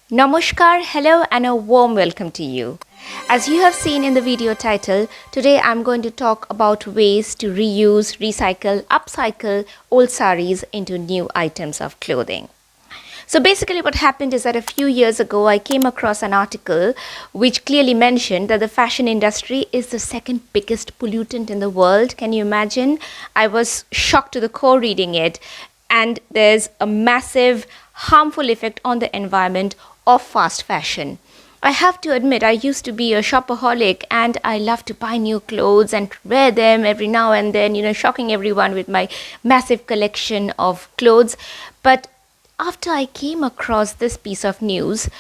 Namaskar, hello, and a warm welcome to you. As you have seen in the video title, today I'm going to talk about ways to reuse, recycle, upcycle old sarees into new items of clothing. So basically what happened is that a few years ago I came across an article which clearly mentioned that the fashion industry is the second biggest pollutant in the world. Can you imagine? I was shocked to the core reading it, and there's a massive harmful effect on the environment of fast fashion. I have to admit, I used to be a shopaholic and I love to buy new clothes and wear them every now and then, shocking everyone with my massive collection of clothes. But after I came across this piece of news,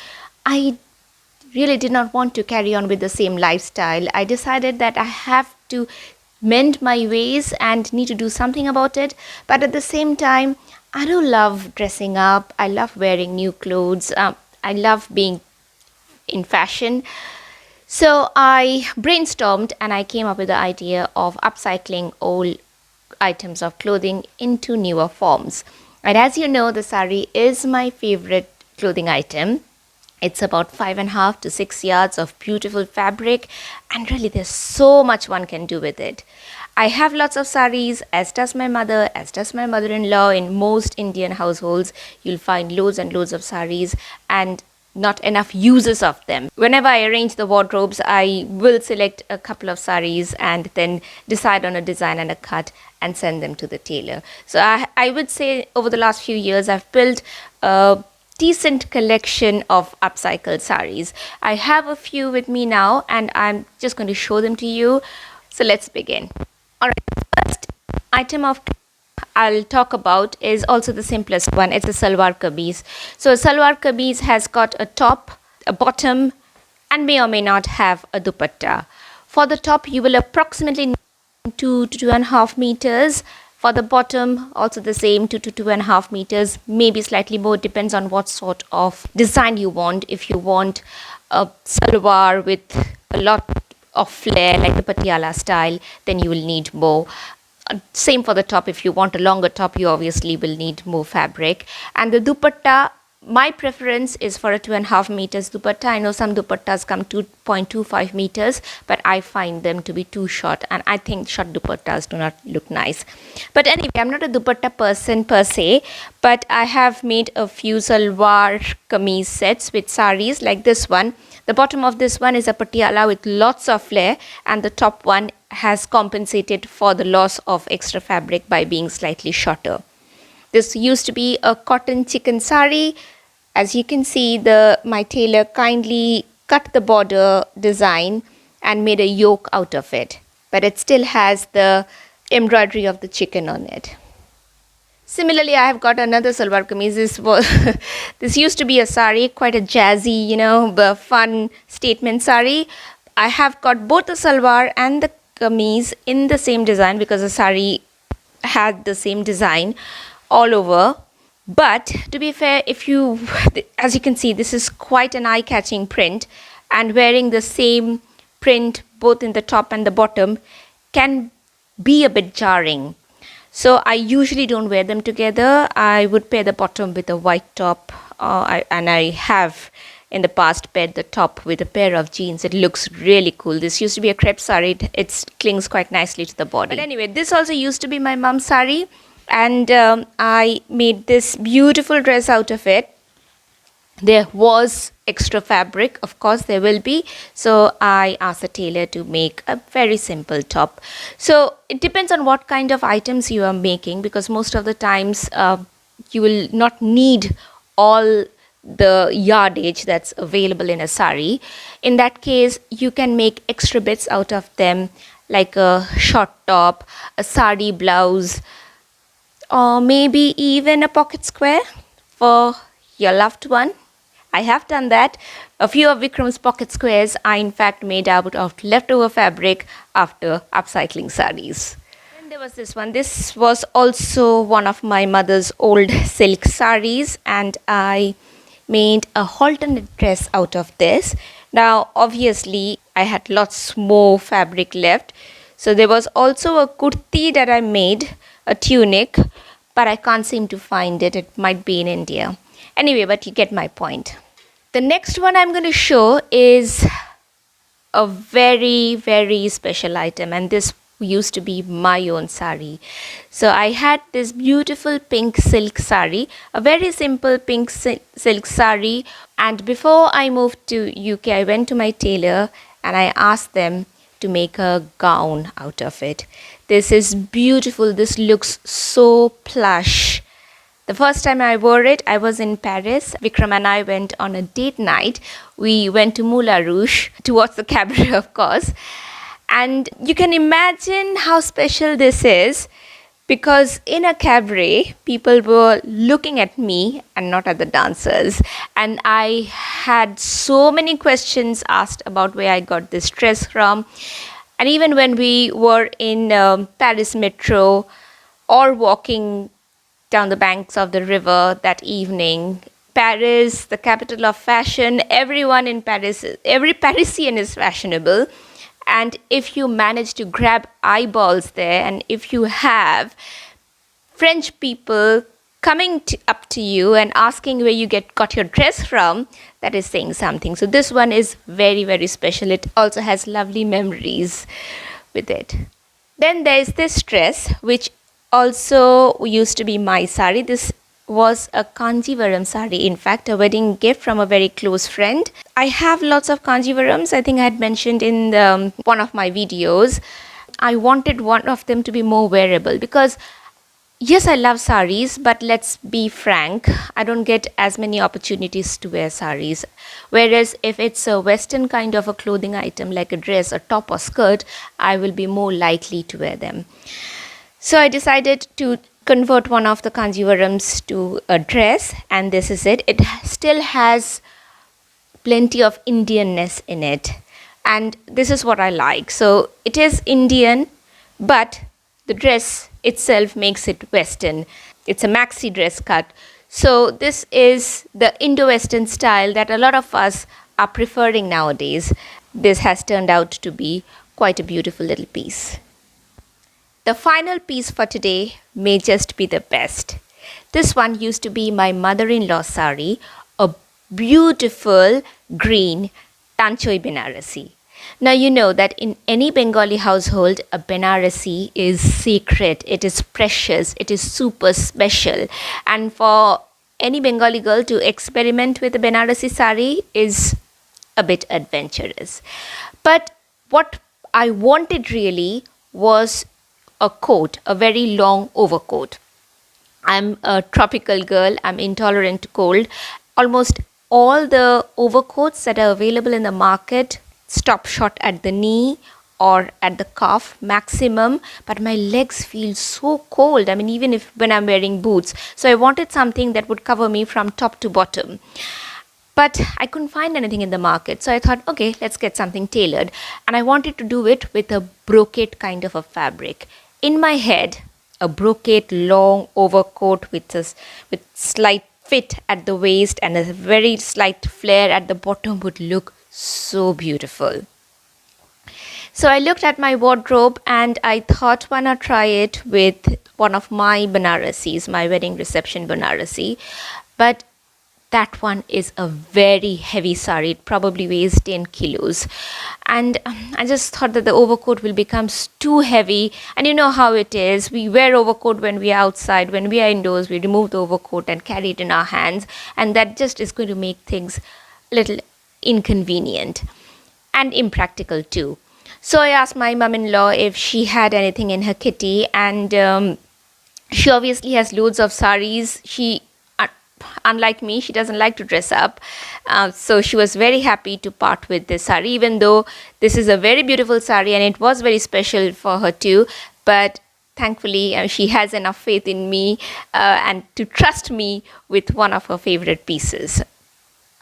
I really did not want to carry on with the same lifestyle. I decided that I have to mend my ways and need to do something about it. But at the same time, I do love dressing up. I love wearing new clothes. I love being in fashion. So I brainstormed and I came up with the idea of upcycling old items of clothing into newer forms. And as you know, the saree is my favorite clothing item. It's about 5.5 to 6 yards of beautiful fabric, and really there's so much one can do with it. I have lots of sarees, as does my mother, as does my mother-in-law. In most Indian households, you'll find loads and loads of sarees and not enough uses of them. Whenever I arrange the wardrobes, I will select a couple of sarees and then decide on a design and a cut and send them to the tailor. So I would say over the last few years, I've built a decent collection of upcycled sarees. I have a few with me now and I'm just going to show them to you. So let's begin. All right, the first item of I'll talk about is also the simplest one. It's a salwar kameez. So a salwar kameez has got a top, a bottom, and may or may not have a dupatta. For the top, you will approximately need 2 to 2.5 meters. For the bottom, also the same 2 to 2.5 meters, maybe slightly more, depends on what sort of design you want. If you want a salwar with a lot of flare like the patiala style, then you will need more. Same for the top. If you want a longer top, you obviously will need more fabric. And the dupatta, my preference is for a 2.5 meters dupatta. I know some dupattas come 2.25 meters, but I find them to be too short, and I think short dupattas do not look nice. But anyway, I'm not a dupatta person per se, but I have made a few salwar kameez sets with sarees like this one. The bottom of this one is a patiala with lots of flare, and the top one has compensated for the loss of extra fabric by being slightly shorter. This used to be a cotton chicken saree. As you can see, my tailor kindly cut the border design and made a yoke out of it, but it still has the embroidery of the chicken on it. Similarly, I have got another salwar kameez. This used to be a saree, quite a jazzy, fun statement saree. I have got both the salwar and the kameez in the same design because the saree had the same design all over. But to be fair, as you can see, this is quite an eye-catching print, and wearing the same print both in the top and the bottom can be a bit jarring. So I usually don't wear them together. I would pair the bottom with a white top, and I have in the past paired the top with a pair of jeans. It looks really cool. This used to be a crepe saree. It clings quite nicely to the body. But anyway, this also used to be my mom's saree, and I made this beautiful dress out of it. There was extra fabric, of course there will be, so I asked the tailor to make a very simple top. So it depends on what kind of items you are making, because most of the times you will not need all the yardage that's available in a saree. In that case, you can make extra bits out of them, like a short top, a sari blouse, or maybe even a pocket square for your loved one. I have done that. A few of Vikram's pocket squares are in fact made out of leftover fabric after upcycling sarees. Then there was this one. This was also one of my mother's old silk sarees, and I made a alternate dress out of this. Now obviously I had lots more fabric left, so there was also a kurti that I made, a tunic, but I can't seem to find it. It might be in India. Anyway, but you get my point. The next one I'm going to show is a very special item, and this used to be my own sari. So I had this beautiful pink silk sari, a very simple pink silk sari, and before I moved to UK I went to my tailor and I asked them to make a gown out of it. This is beautiful. This looks so plush. The first time I wore it, I was in Paris. Vikram and I went on a date night. We went to Moulin Rouge to watch the cabaret, of course. And you can imagine how special this is, because in a cabaret, people were looking at me and not at the dancers. And I had so many questions asked about where I got this dress from. And even when we were in Paris metro or walking down the banks of the river that evening, Paris, the capital of fashion, everyone in Paris, every Parisian is fashionable. And if you manage to grab eyeballs there, and if you have French people coming up to you and asking where you got your dress from, that is saying something. So this one is very special. It also has lovely memories with it. Then there is this dress, which also used to be my sari. This was a Kanjivaram sari, in fact, a wedding gift from a very close friend. I have lots of Kanjivarams. I think I had mentioned in one of my videos. I wanted one of them to be more wearable because, yes, I love saris, but let's be frank, I don't get as many opportunities to wear saris. Whereas if it's a Western kind of a clothing item like a dress, a top or skirt, I will be more likely to wear them. So I decided to convert one of the Kanjivarams to a dress, and this is it. It still has plenty of Indianness in it, and this is what I like. So it is Indian, but the dress itself makes it Western. It's a maxi dress cut. So this is the Indo-Western style that a lot of us are preferring nowadays. This has turned out to be quite a beautiful little piece. The final piece for today may just be the best. This one used to be my mother-in-law's sari, a beautiful green Tanchoi Banarasi. Now you know that in any Bengali household, a Banarasi is sacred, it is precious, it is super special. And for any Bengali girl to experiment with a Banarasi sari is a bit adventurous. But what I wanted really was a coat, a very long overcoat. I'm a tropical girl, I'm intolerant to cold. Almost all the overcoats that are available in the market stop short at the knee or at the calf maximum, but my legs feel so cold. I mean, even if when I'm wearing boots. So I wanted something that would cover me from top to bottom. But I couldn't find anything in the market. So I thought, okay, let's get something tailored. And I wanted to do it with a brocade kind of a fabric. In my head, a brocade long overcoat with slight fit at the waist and a very slight flare at the bottom would look so beautiful. So I looked at my wardrobe and I thought, why not try it with one of my Banarasis, my wedding reception Banarasi. But that one is a very heavy sari. It probably weighs 10 kilos. And I just thought that the overcoat will become too heavy. And you know how it is. We wear overcoat when we are outside. When we are indoors, we remove the overcoat and carry it in our hands. And that just is going to make things a little inconvenient and impractical too. So I asked my mom-in-law if she had anything in her kitty. And she obviously has loads of saris. Unlike me, she doesn't like to dress up. So she was very happy to part with this sari, even though this is a very beautiful sari and it was very special for her too. But thankfully, she has enough faith in me and to trust me with one of her favorite pieces.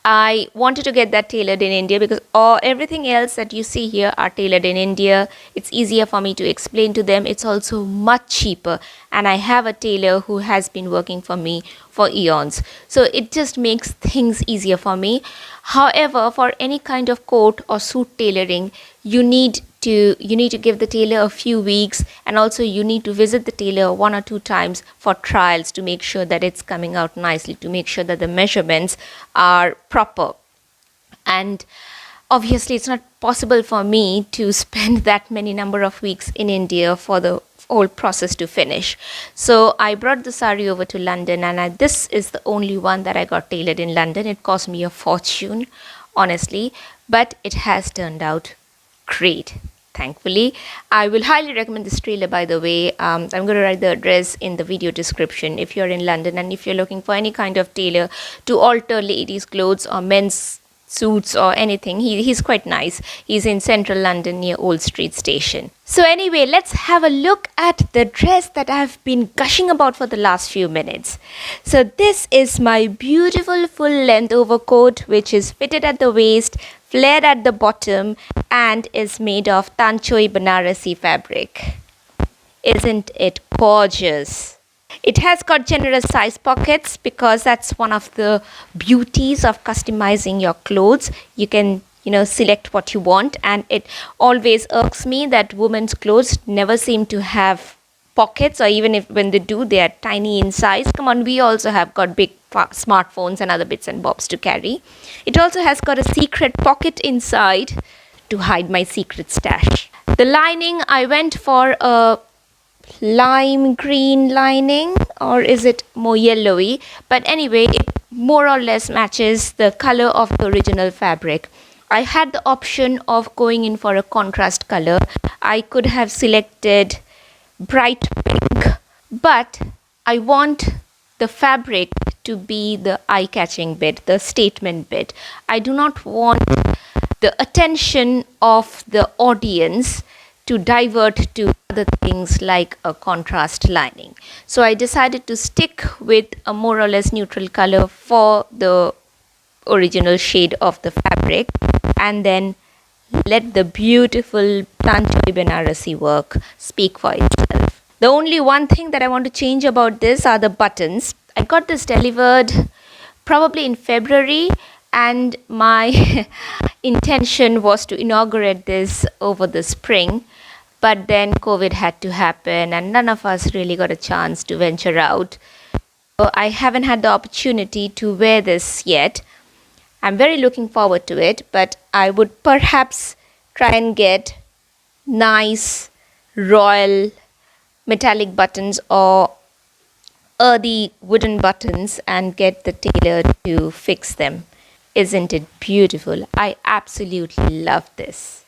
I wanted to get that tailored in India because everything else that you see here are tailored in India. It's easier for me to explain to them. It's also much cheaper. And I have a tailor who has been working for me for eons. So it just makes things easier for me. However, for any kind of coat or suit tailoring, you need to give the tailor a few weeks, and also you need to visit the tailor 1 or 2 times for trials to make sure that it's coming out nicely, to make sure that the measurements are proper. and obviously it's not possible for me to spend that many number of weeks in India for the whole process to finish. So I brought the sari over to London, and this is the only one that I got tailored in London. It cost me a fortune, honestly, but it has turned out great, thankfully. I will highly recommend this tailor, by the way. I'm going to write the address in the video description if you're in London and if you're looking for any kind of tailor to alter ladies' clothes or men's suits or anything. He's quite nice. He's in central London near Old Street Station. So anyway, let's have a look at the dress that I've been gushing about for the last few minutes. So this is my beautiful full length overcoat, which is fitted at the waist, flared at the bottom, and is made of Tanchoi Banarasi fabric. Isn't it gorgeous? It has got generous size pockets because that's one of the beauties of customizing your clothes. You can, select what you want, and it always irks me that women's clothes never seem to have pockets, or even if when they do, they are tiny in size. Come on, we also have got big smartphones and other bits and bobs to carry. It also has got a secret pocket inside to hide my secret stash. The lining, I went for a lime green lining, or is it more yellowy? But anyway, it more or less matches the color of the original fabric. I had the option of going in for a contrast color. I could have selected bright pink, but I want the fabric to be the eye-catching bit, the statement bit. I do not want the attention of the audience to divert to other things like a contrast lining. So I decided to stick with a more or less neutral color for the original shade of the fabric, and then let the beautiful Tanchoi Banarasi work speak for itself. The only one thing that I want to change about this are the buttons. I got this delivered probably in February, and my intention was to inaugurate this over the spring, but then COVID had to happen and none of us really got a chance to venture out. So I haven't had the opportunity to wear this yet. I'm very looking forward to it, but I would perhaps try and get nice royal metallic buttons or earthy wooden buttons and get the tailor to fix them. Isn't it beautiful? I absolutely love this.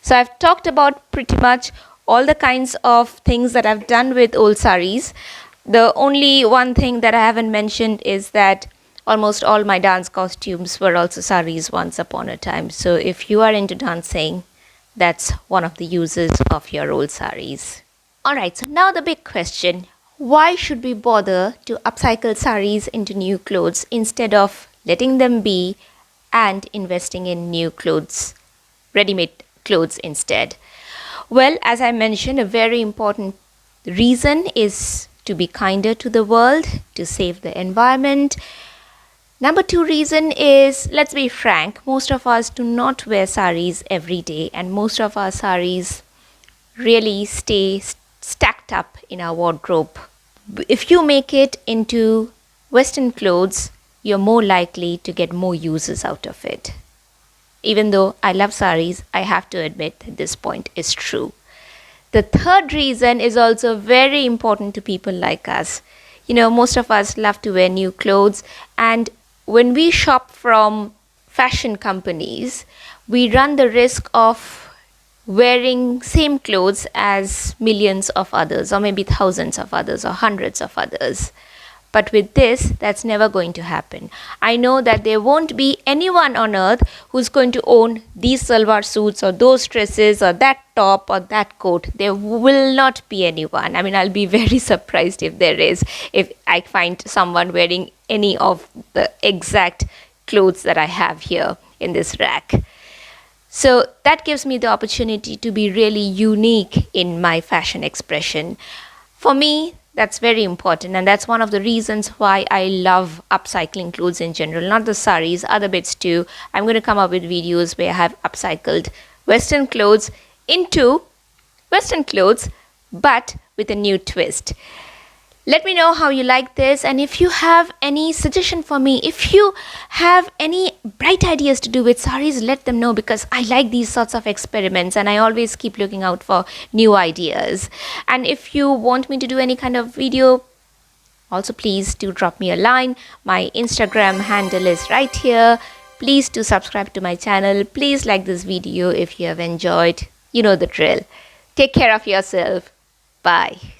So I've talked about pretty much all the kinds of things that I've done with old sarees. The only one thing that I haven't mentioned is that almost all my dance costumes were also sarees once upon a time. So if you are into dancing, that's one of the uses of your old sarees. Alright, so now the big question. Why should we bother to upcycle sarees into new clothes instead of letting them be and investing in new clothes, ready-made clothes instead? Well, as I mentioned, a very important reason is to be kinder to the world, to save the environment. Number 2 reason is, let's be frank, most of us do not wear sarees every day, and most of our sarees really stay stacked up in our wardrobe. If you make it into Western clothes, you're more likely to get more uses out of it. Even though I love sarees, I have to admit that this point is true. The third reason is also very important to people like us. Most of us love to wear new clothes, and when we shop from fashion companies, we run the risk of wearing same clothes as millions of others, or maybe thousands of others, or hundreds of others. But with this, that's never going to happen. I know that there won't be anyone on earth who's going to own these salwar suits or those dresses or that top or that coat. There will not be anyone. I mean, I'll be very surprised if there is, if I find someone wearing any of the exact clothes that I have here in this rack. So that gives me the opportunity to be really unique in my fashion expression. For me, that's very important, and that's one of the reasons why I love upcycling clothes in general, not the sarees, other bits too. I'm going to come up with videos where I have upcycled Western clothes into Western clothes, but with a new twist. Let me know how you like this, and if you have any suggestion for me, if you have any bright ideas to do with sarees, let them know, because I like these sorts of experiments and I always keep looking out for new ideas. And if you want me to do any kind of video, also please do drop me a line. My Instagram handle is right here. Please do subscribe to my channel. Please like this video if you have enjoyed. You know the drill. Take care of yourself. Bye.